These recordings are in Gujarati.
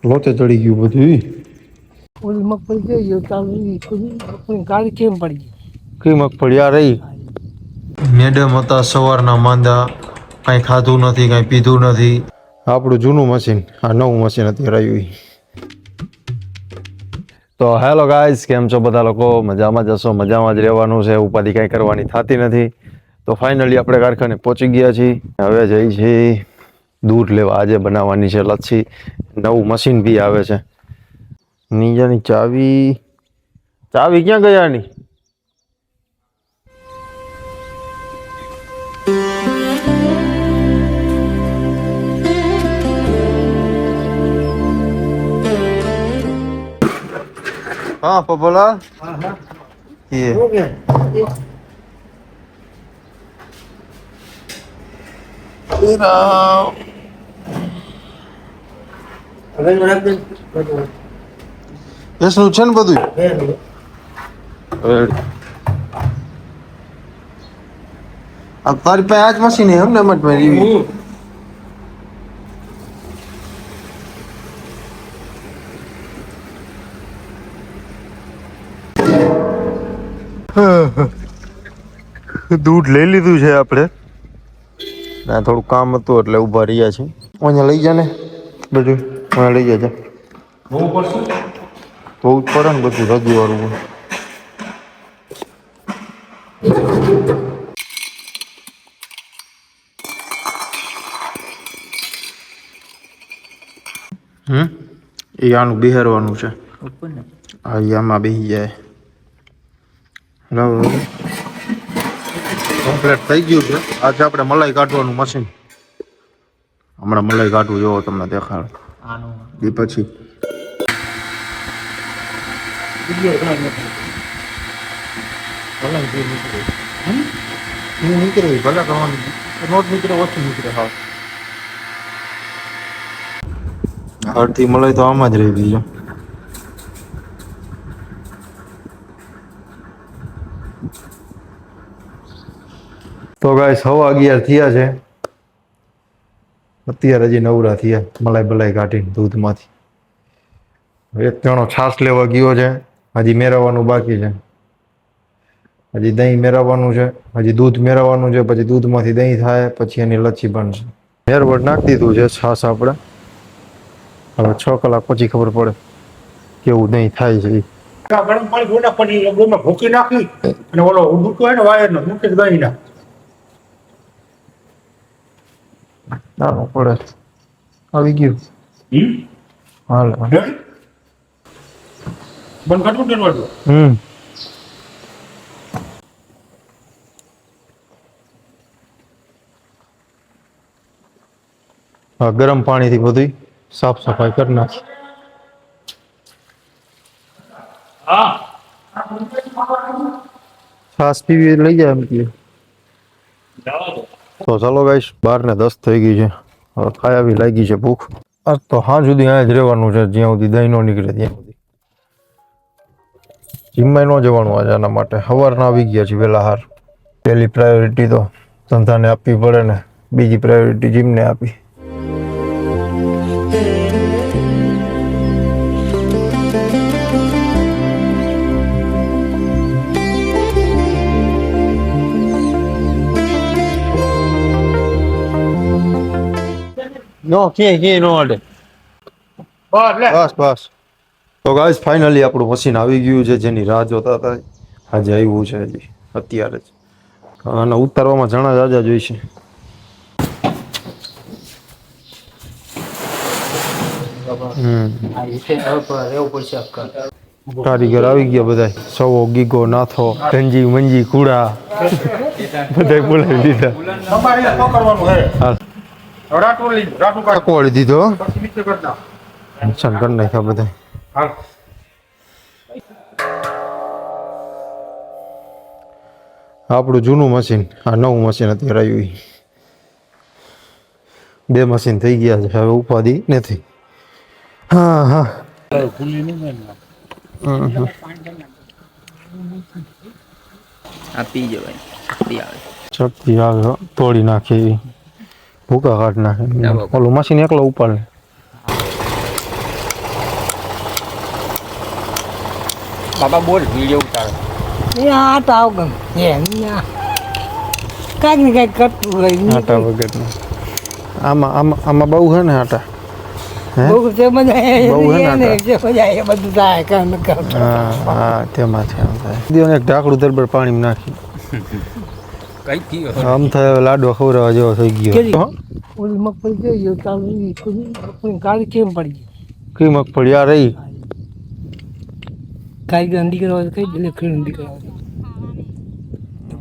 લોચે ચડી ગયું બધું. ઓલી મગફળી ગઈ ચાલુ મગફળી કાળી કેમ પડી ગઈ. કઈ મગફળી આ રહી. મેડમ હતા સવારના માંદા, કાંઈ ખાધું નથી, કાંઈ પીધું નથી. આપણું જૂનું મશીન, આ નવું મશીન અત્યારે આવ્યું. તો હેલો ગાઈઝ, કેમ છો બધા લોકો? મજામાં જશો, મજામાં જ રહેવાનું છે, ઉપાધિ કાંઈ કરવાની થતી નથી. તો ફાઇનલી આપણે કારખાને પહોંચી ગયા છીએ. હવે જઈ છીએ દૂધ લેવા. આજે બનાવવાની છે લચ્છી. નવું મશીન બી આવે છે. નીજાની ચાવી ક્યાં ગયા ની? हाँ पबोला ये हो गया तेरा હવે રાખ દે यसનું છે ને બધું આ તારી પાસે આજ મશીન હે ને મત મારી દૂધ લઈ લીધું છે આપણે. ના થોડું કામ હતું એટલે ઊભા રહ્યા છે. અહીંયા લઈ જા ને બધું, અહીંયા લઈ જા. બહુ પડશે તો જ પડે ને બધું રગી વાળું. એ આનું બિહારવાનું છે. હા આમાં બેસી જાય. કમ્પ્લીટ થઈ ગયું છે. આજે આપણે મલાઈ કાઢવાનું મશીન. હમણાં મલાઈ કાઢવું જોવો તમને દેખાડ. એ પછી નીકળે ભલે કરવાનું નોટ નીકળે ઓછું નીકળે. હા અડધી મલાઈ તો આમાં જ રહી ગઈ છે. તો ગાઈસ 11:30 થયા છે. અત્યારે હજી નવરા થયા મલાઈ બલાઈ કાઢીને દૂધમાંથી. એક જણો છાશ લેવા ગયો છે. હજી મેળવવાનું બાકી છે. હજી દહીં મેળવવાનું છે. હજી દૂધ મેળવવાનું છે. પછી દૂધમાંથી દહીં થાય પછી એની લચ્છી બનશે. મેરવડ નાખી દીધું છે છાશ આપણે. હવે 6 કલાક પછી ખબર પડે કેવું દહીં થાય છે. ગરમ પાણી ગોડા પડી ગોમાં ભૂકી નાખી અને ઓલો ઉડતો હોય ને વાયરનો મૂકી દઈ ના ના પડે આવી ગયું. હાલ બંધ કાઢવું દેવાનું. હા ગરમ પાણીથી બધી સાફ સફાઈ કરી નાખી. છાશ પીવી લઈ જાય એમ કે. તો ચાલો ગાઈસ 12:10 થઈ ગઈ છે. હવે ખાયા બી લાગી છે ભૂખ. આજ તો હા સુધી અહીંયા જ રહેવાનું છે જ્યાં સુધી દહીં ન નીકળે ત્યાં સુધી. જીમમાં ન જવાનું આજે આના માટે. સવારના આવી ગયા છે વહેલા હાર. પહેલી પ્રાયોરિટી તો ધંધાને આપવી પડે ને બીજી પ્રાયોરિટી જીમને આપી. નો કે નો અડે. બસ તો ગાઈસ ફાઇનલી આપણું મશીન આવી ગયું છે જેની રાહ જોતા હતા. આજે આવ્યું છે હજી અત્યારે જ. અને ઉતારવામાં જણા જાજા જોઈશે. કારીગર આવી ગયા બધા. સવો ગીગો નાથો ગંજી મંજી કુડા બધા બોલાવી દીધા. રાટવાળી દીધો. નુકસાન કરી નાખ્યા બધા. આપણું જૂનું મશીન, આ નવું મશીન અત્યારે આવ્યું. 2 મશીન થઈ ગયા છે. હવે ઉપાધિ નથી. હા હા શક્તિ આવે તોડી નાખે ભૂકા કાઢ નાખે. ઓલું મશીન એકલો ઉપાડે. બાબા બોલ વિડીયો ઉતાર એ આટા આવગમ કાંઈક ને કાંઈક કરતું હોય આટા વગરનું આમાં આમાં આમાં બહુ છે ને આટા હે બહુ તે બધા બહુ હે ને જે બધા એ બધું થાય કામ કામ હા હા તેમાં છે આમ થાય દીઓને એક ઢાંકણું દરબાર પાણીમાં નાખી કઈ ગયો આમ થાય લાડવા ખવડાવવા જેવો થઈ ગયો હો? ઓલી મગફળી જોઈ ચાલુ મગફળી કાળી કેમ પડી ગઈ કઈ મગફળી આ રહી કારીગર દીકરો કહી દે લેખડી દીકરો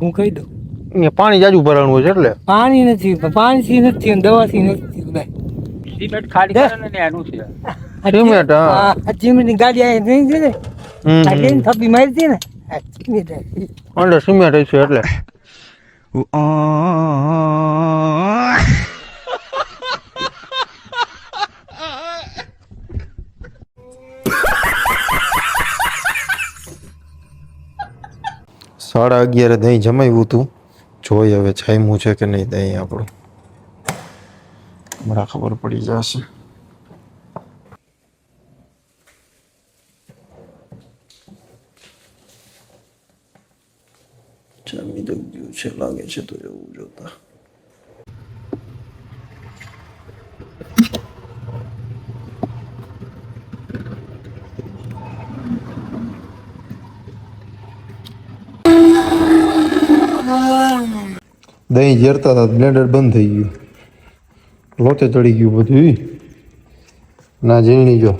હું કહી દઉં અહીંયા પાણી જાજુ ભરાણું હોય છે એટલે પાણી નથી પાણીથી નથી અને દવાથી નથી બધા સિમેન્ટ ખાલી કરે ને એનું છે સિમેન્ટ, હા. આ ચીમની ગાડી આવી નહીં છે ને આ લઈને થપ્પી મારી હતી ને આ ચીમની અંદર સિમેન્ટ છે એટલે સાડા 11 દહીં જમાવ્યું હતું જોઈ હવે જામ્યું છે કે નહીં દહીં આપણું હમણાં ખબર પડી જશે જામી તો ગયું છે લાગે છે તો એવું જોતા દહીં ઝેરતા હતા બ્લેન્ડર બંધ થઈ ગયું લોચે ચડી ગયું બધું ના ઝીણી જો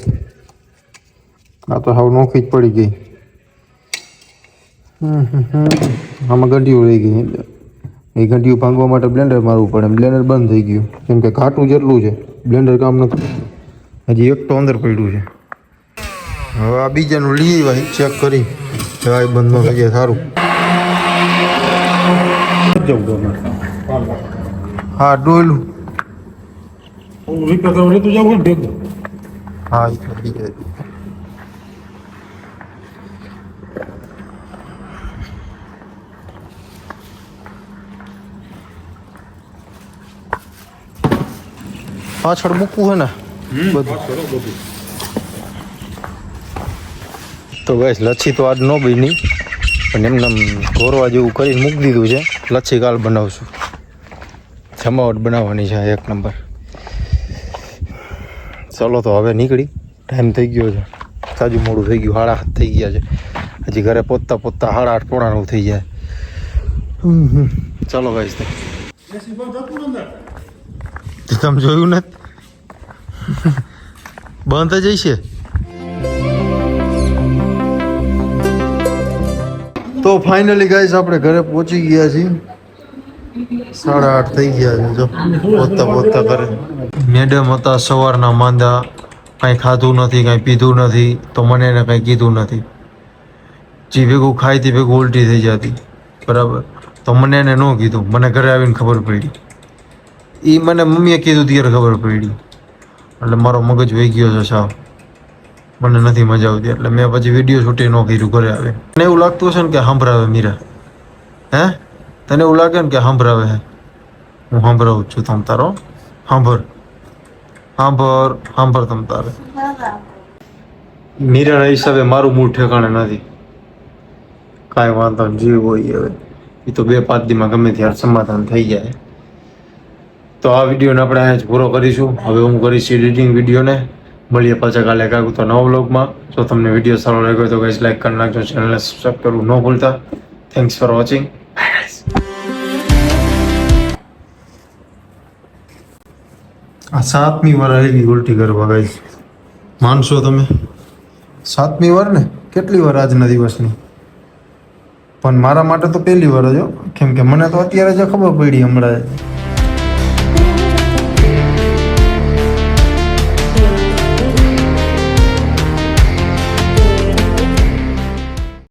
આ તો હાવ નોખી જ પડી ગઈ આમાં ગંઢિયું રહી ગઈ એ ગંઢિયું ભાંગવા માટે બ્લેન્ડર મારવું પડે બ્લેન્ડર બંધ થઈ ગયું કેમ કે ઘાટું જેટલું છે બ્લેન્ડર કામ નથી હજી એક તો અંદર પડ્યું છે હવે આ બીજાનું લઈ આવ્યા ચેક કરી જવાય બંધ ન થઈ જાય સારું હા ડોયલું રિપેર કરવા લેતું જવું ને ભેગું હા એ થઈ જાય પાછળ મૂકવું હે ને બધું તો બસ લચ્છી તો આજ ન બની પણ એમને ઘોરવા જેવું કરીને મૂકી દીધું છે લચ્છી કાલ બનાવશું જમાવટ બનાવવાની છે એક નંબર ચાલો તો હવે નીકળી ટાઈમ થઈ ગયો છે સાજુ મોડું થઈ ગયું 7:30 થઈ ગયા છે હજી ઘરે પહોંચતા 8:30 પોણા 9 થઈ જાય ચાલો ગાઈસ તમે જોયું નથી બંધ જ છે તો ફાઇનલી ગાઈસ આપણે ઘરે પહોંચી ગયા છીએ 8:30 થઈ ગયા છે જો પહોંચતા ઘરે મેડમ હતા સવારના માંદા કાંઈ ખાધું નથી કાંઈ પીધું નથી તો મને એને કાંઈ કીધું નથી જે ભેગું ખાઈ તે ભેગું ઉલટી થઈ જતી બરાબર તો મને એને ન કીધું મને ઘરે આવીને ખબર પડી એ મને મમ્મીએ કીધું ત્યારે ખબર પડી એટલે મારો મગજ વહી ગયો છે સાવ મને નથી મજા આવતી એટલે મેં પછી વિડીયો શૂટિંગ ન કર્યું ઘરે આવે તને એવું લાગતું હશે ને કે સાંભળાવે મીરા હે તને એવું લાગે ને કે સાંભળાવે હે હું સાંભળાવું છું તમ તારો સાંભળ તમ તારે મીરાના હિસાબે મારું મૂળ ઠેકાણે નથી કાંઈ વાંધો નહીં જીવ હોય હવે એ તો 2-5 દીમાં ગમે ત્યારે સમાધાન થઈ જાય તો આ વિડીયોને આપણે અહીંયા જ પૂરો કરીશું હવે હું કરીશ એડિટિંગ વિડીયોને મળીએ પાછા કાલે કાંઈક તો નવા વ્લોગમાં જો તમને વિડીયો સારો લાગ્યો તો ગાઈસ લાઈક કરી નાખજો ચેનલને સબસ્ક્રાઈબ કરવું ન ભૂલતા થેન્ક્સ ફોર વોચિંગ આ 7મી વાર આવી ઉલટી કરવા ગાઈસ માનશો તમે 7મી વાર ને કેટલી વાર આજના દિવસની પણ મારા માટે તો પહેલી વાર જ હો કેમ કે મને તો અત્યારે જ ખબર પડી હમણાં